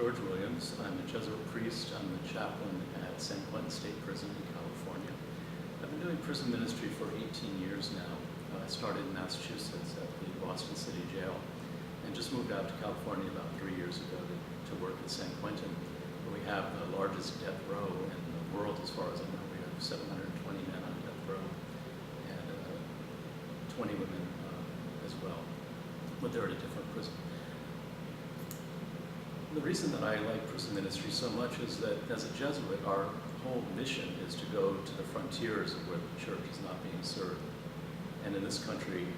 George Williams. I'm a Jesuit priest. I'm the chaplain at San Quentin State Prison in California. I've been doing prison ministry for 18 years now. I started in Massachusetts at the Boston City Jail and just moved out to California about 3 years ago to work at San Quentin, where we have the largest death row in the world as far as I know. We have 720 men on death row and 20 women as well, but they're at a different prison. The reason that I like prison ministry so much is that as a Jesuit, our whole mission is to go to the frontiers of where the church is not being served. And in this country,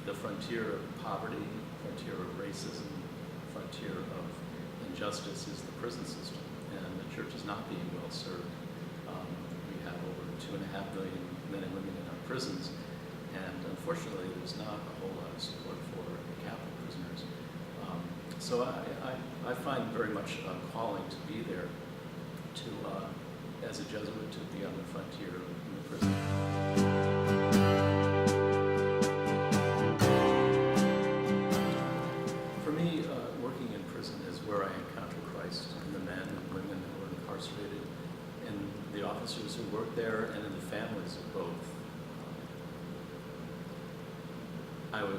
the frontier of poverty, frontier of racism, frontier of injustice is the prison system. And the church is not being well served. We have over 2.5 million men and women in our prisons. And unfortunately, there's not a whole lot of support for the Catholic prisoners. So I find very much a calling to be there, to as a Jesuit, to be on the frontier in the prison. For me, working in prison is where I encounter Christ and the men and women who are incarcerated, and the officers who work there, and in the families of both.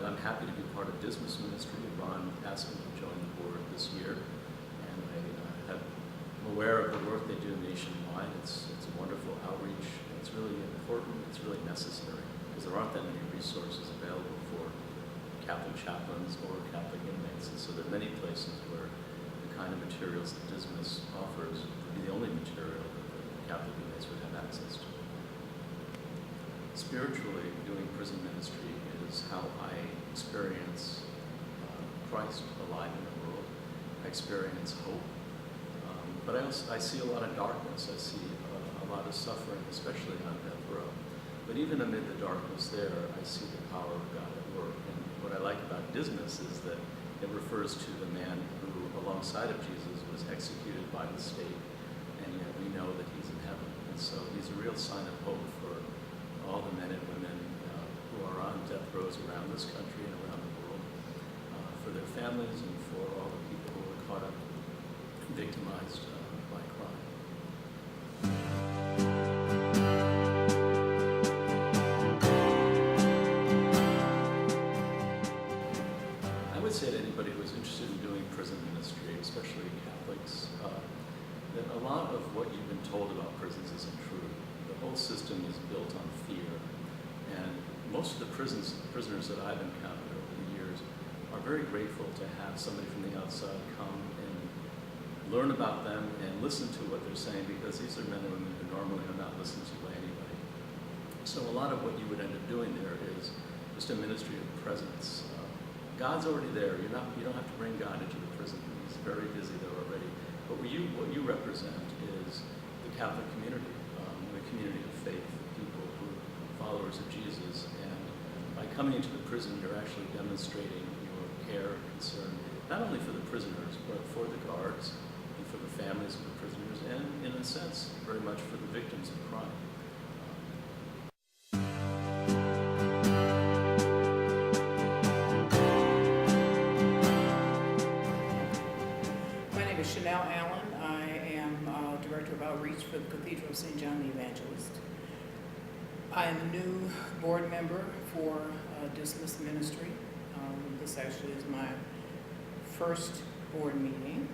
I'm happy to be part of Dismas Ministry. Ron asked me to join the board this year, and I'm aware of the work they do nationwide. It's a wonderful outreach. It's really important. It's really necessary because there aren't that many resources available for Catholic chaplains or Catholic inmates, and so there are many places where the kind of materials that Dismas offers would be the only material that the Catholic inmates would have access to. Spiritually, doing prison ministry is how I experience Christ alive in the world. I experience hope. But I see a lot of darkness. I see a lot of suffering, especially on death row. But even amid the darkness there, I see the power of God at work. And what I like about Dismas is that it refers to the man who, alongside of Jesus, was executed by the state. And yet we know that he's in heaven. And so he's a real sign of hope for all the men and women who are on death rows around this country and around the world, for their families and for all the people who are caught up, victimized by crime. I would say to anybody who is interested in doing prison ministry, especially Catholics, that a lot of what you've been told about prisons isn't true. The whole system is built on fear, and most of the prisoners that I've encountered over the years are very grateful to have somebody from the outside come and learn about them and listen to what they're saying, because these are men and women who normally are not listened to by anybody. So a lot of what you would end up doing there is just a ministry of presence. God's already there. You don't have to bring God into the prison. He's very busy there already. But what you represent is the Catholic community, the community of faith, people who are followers of Jesus. And by coming into the prison, you're actually demonstrating your care and concern, not only for the prisoners, but for the guards and for the families of the prisoners, and in a sense, very much for the victims of crime. Allen. I am Director of Outreach for the Cathedral of St. John the Evangelist. I am a new board member for Dismas Ministry. This actually is my first board meeting.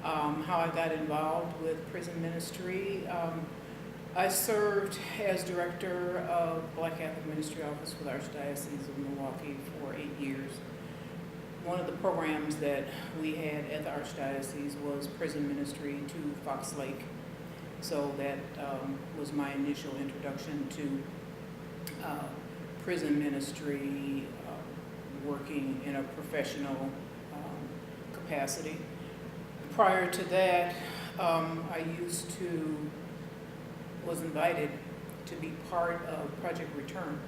How I got involved with prison ministry. I served as Director of Black Catholic Ministry Office for the Archdiocese of Milwaukee for 8 years. One of the programs that we had at the Archdiocese was prison ministry to Fox Lake. So that was my initial introduction to prison ministry, working in a professional capacity. Prior to that, I was invited to be part of Project Return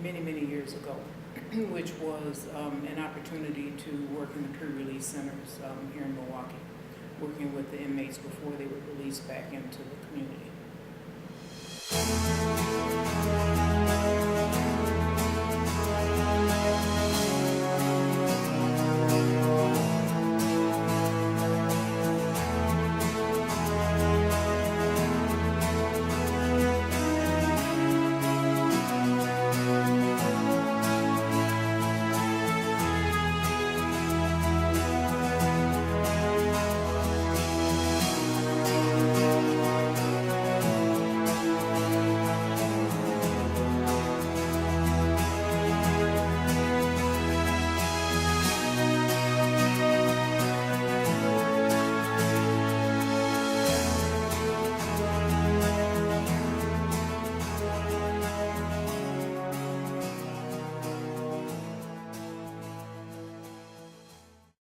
many years ago, which was an opportunity to work in the pre-release centers here in Milwaukee, working with the inmates before they were released back into the community.